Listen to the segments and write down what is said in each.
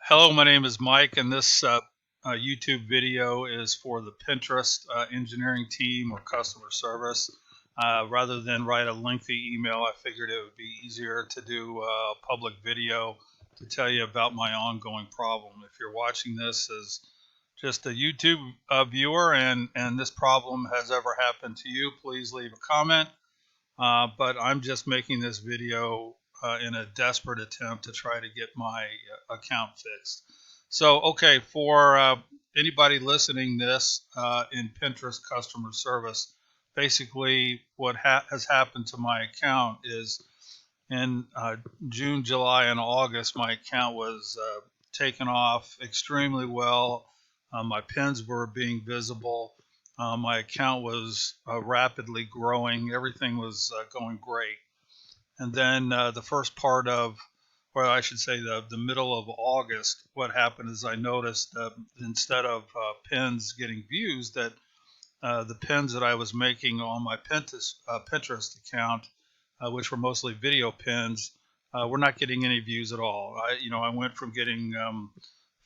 Hello, my name is Mike, and this YouTube video is for the Pinterest engineering team or customer service. Rather than write a lengthy email, I figured it would be easier to do a public video to tell you about my ongoing problem. If you're watching this as just a YouTube viewer and this problem has ever happened to you, please leave a comment. But I'm just making this video in a desperate attempt to try to get my account fixed. So, okay, for anybody listening this in Pinterest customer service, basically what has happened to my account is in June, July, and August, my account was taken off extremely well. My pins were being visible. My account was rapidly growing. Everything was going great. And then the first part of, well, I should say the middle of August, what happened is I noticed instead of pins getting views, that the pins that I was making on my Pinterest account, which were mostly video pins, were not getting any views at all. I went from getting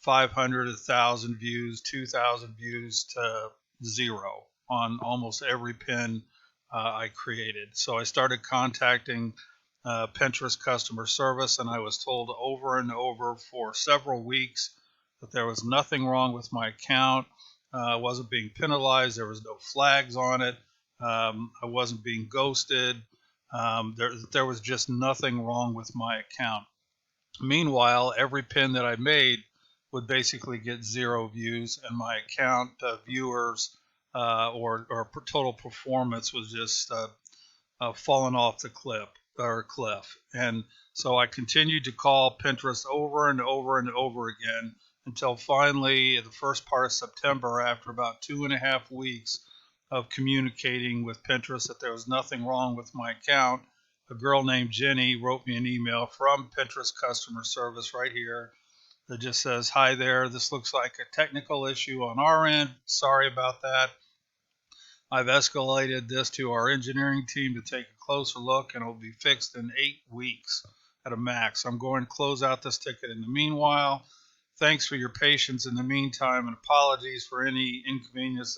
500, 1,000 views, 2,000 views to zero on almost every pin I created. So I started contacting Pinterest customer service, and I was told over and over for several weeks that there was nothing wrong with my account. I wasn't being penalized. There was no flags on it. I wasn't being ghosted. There was just nothing wrong with my account. Meanwhile, every pin that I made would basically get zero views, and my account viewers or total performance was just falling off the cliff. And so I continued to call Pinterest over and over and over again until finally, the first part of September, after about 2.5 weeks of communicating with Pinterest that there was nothing wrong with my account, a girl named Jenny wrote me an email from Pinterest customer service right here that just says, "Hi there, this looks like a technical issue on our end. Sorry about that. I've escalated this to our engineering team to take a closer look, and it'll be fixed in 8 weeks at a max. I'm going to close out this ticket in the meanwhile. Thanks for your patience in the meantime, and apologies for any inconvenience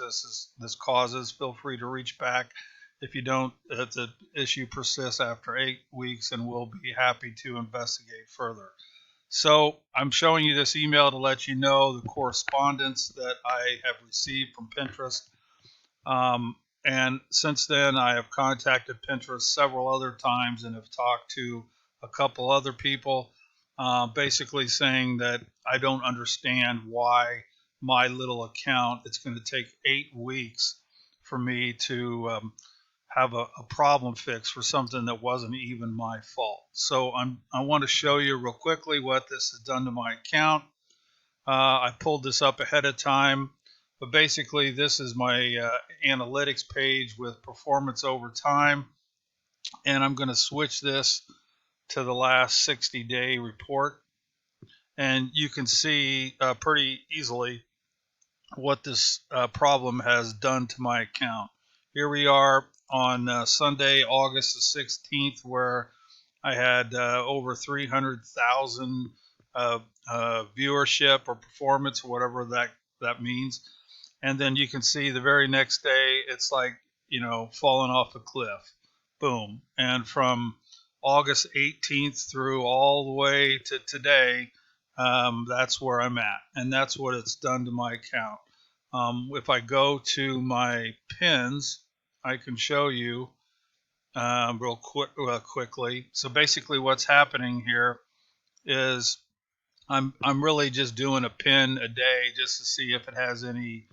this causes. Feel free to reach back if the issue persists after 8 weeks, and we'll be happy to investigate further." So I'm showing you this email to let you know the correspondence that I have received from Pinterest. And since then, I have contacted Pinterest several other times and have talked to a couple other people, basically saying that I don't understand why my little account, it's going to take 8 weeks for me to have a problem fixed for something that wasn't even my fault. So I want to show you real quickly what this has done to my account. I pulled this up ahead of time, but basically this is my analytics page with performance over time, and I'm going to switch this to the last 60-day report, and you can see pretty easily what this problem has done to my account. Here we are on Sunday, August the 16th, where I had over 300,000 viewership or performance, or whatever that means. And then you can see the very next day, it's like, falling off a cliff. Boom. And from August 18th through all the way to today, that's where I'm at. And that's what it's done to my account. If I go to my pins, I can show you quickly. So basically what's happening here is I'm really just doing a pin a day just to see if it has any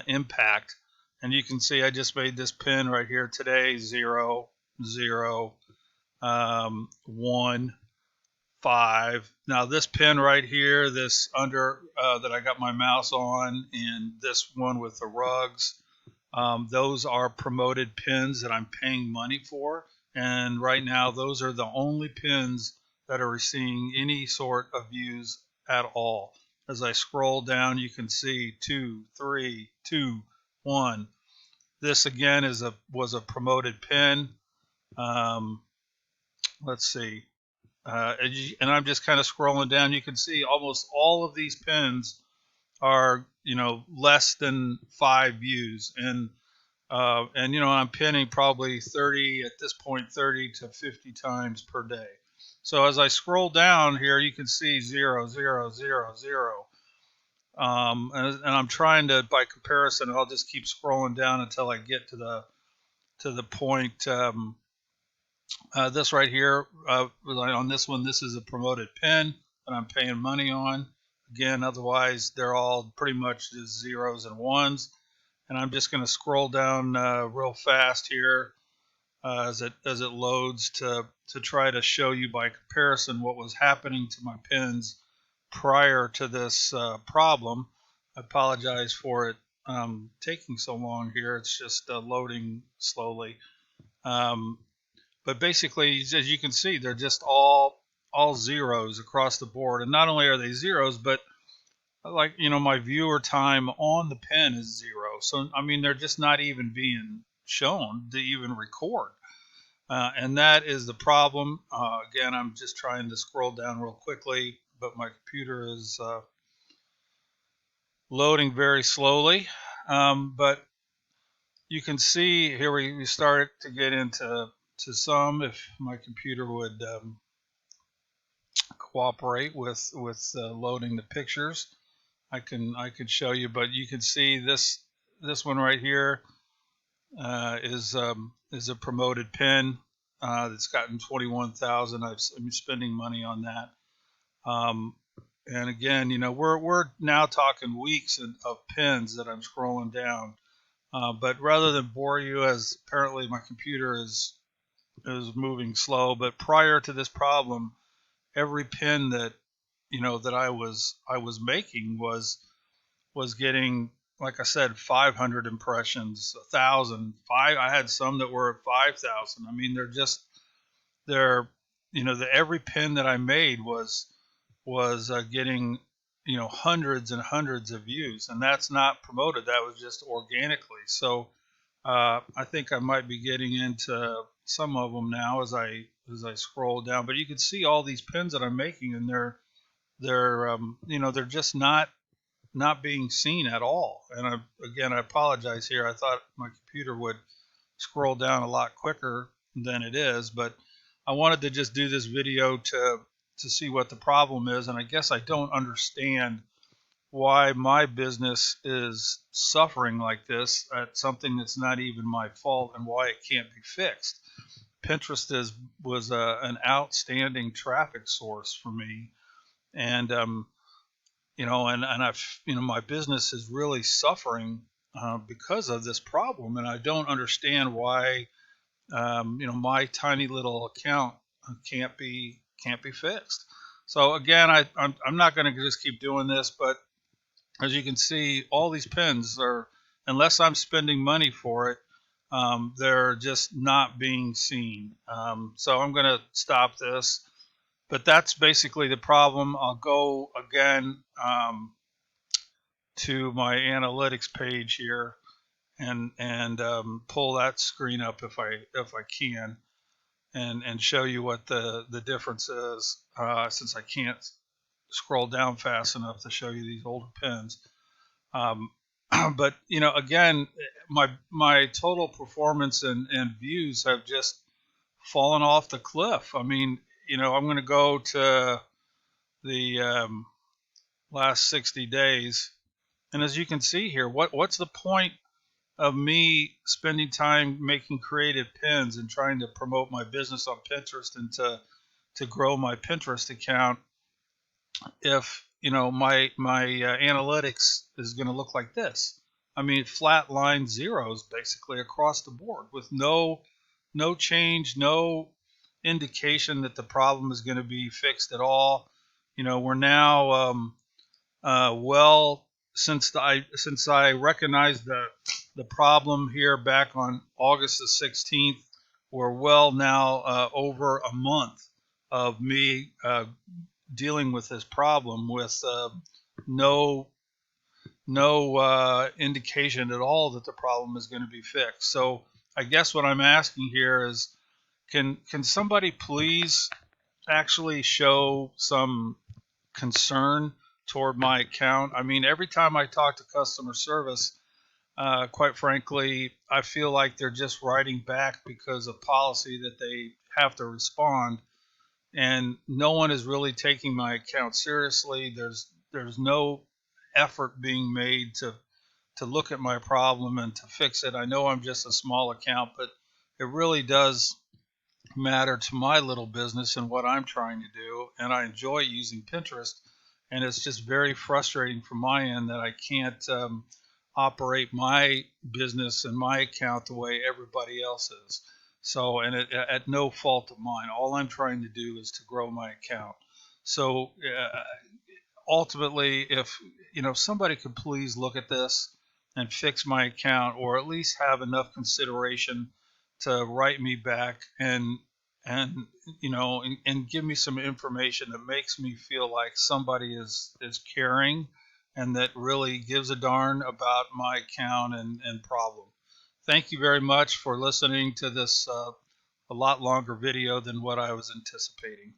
impact. And you can see I just made this pin right here today: 0, 0, 1, 5. Now this pin right here, this under that I got my mouse on, and this one with the rugs, those are promoted pins that I'm paying money for. And right now, those are the only pins that are receiving any sort of views at all. As I scroll down, you can see 2, 3, 2, 1. This again was a promoted pin. Let's see. and I'm just kind of scrolling down. You can see almost all of these pins are, less than 5 views, and I'm pinning probably 30 at this point, 30 to 50 times per day. So as I scroll down here, you can see 0, 0, 0, 0. And I'm trying to, by comparison, I'll just keep scrolling down until I get to the point. This right here, on this one, this is a promoted pin that I'm paying money on. Again, otherwise they're all pretty much just zeros and ones. And I'm just going to scroll down real fast here as it loads to try to show you by comparison what was happening to my pins prior to this problem. I apologize for it taking so long here. It's just loading slowly. But basically, as you can see, they're just all zeros across the board. And not only are they zeros, but like, my viewer time on the pen is 0. So, I mean, they're just not even being shown to even record. And that is the problem. Again, I'm just trying to scroll down real quickly, but my computer is loading very slowly. But you can see here we start to get into some, if my computer would cooperate with loading the pictures. I could show you, but you can see this one right here is a promoted pin that's gotten 21,000. I'm spending money on that. And again, we're now talking weeks of pins that I'm scrolling down. But rather than bore you, as apparently my computer is moving slow, but prior to this problem, every pin that that I was making was getting, like I said, 500 impressions, 1,000, I had some that were at 5,000. I mean, they're every pin that I made was getting hundreds and hundreds of views, and that's not promoted. That was just organically. So I think I might be getting into some of them now as I scroll down. But you can see all these pins that I'm making, and they're they're just not being seen at all. And I apologize here. I thought my computer would scroll down a lot quicker than it is, but I wanted to just do this video to see what the problem is. And I guess I don't understand why my business is suffering like this at something that's not even my fault, and why it can't be fixed. Pinterest was an outstanding traffic source for me, and and I've my business is really suffering because of this problem, and I don't understand why my tiny little account can't be fixed. So again, I'm not going to just keep doing this, but as you can see, all these pins are, unless I'm spending money for it, they're just not being seen. So I'm going to stop this. But that's basically the problem. I'll go again to my analytics page here and pull that screen up if I can, and show you what the difference is, since I can't scroll down fast enough to show you these older pins. But again, my total performance and views have just fallen off the cliff. I mean, I'm going to go to the last 60 days, and as you can see here, what's the point of me spending time making creative pins and trying to promote my business on Pinterest and to grow my Pinterest account if my analytics is going to look like this? I mean, flat line zeros basically across the board, with no change, no indication that the problem is going to be fixed at all. We're now well, since I recognized the problem here back on August the 16th, we're well now over a month of me dealing with this problem with no indication at all that the problem is going to be fixed. So I guess what I'm asking here is, can somebody please actually show some concern toward my account. I mean, every time I talk to customer service, quite frankly, I feel like they're just writing back because of policy that they have to respond, and no one is really taking my account seriously. There's no effort being made to look at my problem and to fix it. I know I'm just a small account, but it really does matter to my little business and what I'm trying to do. And I enjoy using Pinterest. And it's just very frustrating from my end that I can't operate my business and my account the way everybody else is. So, and at no fault of mine, all I'm trying to do is to grow my account. So, ultimately, if somebody could please look at this and fix my account, or at least have enough consideration to write me back and and give me some information that makes me feel like somebody is caring and that really gives a darn about my account and problem. Thank you very much for listening to this a lot longer video than what I was anticipating.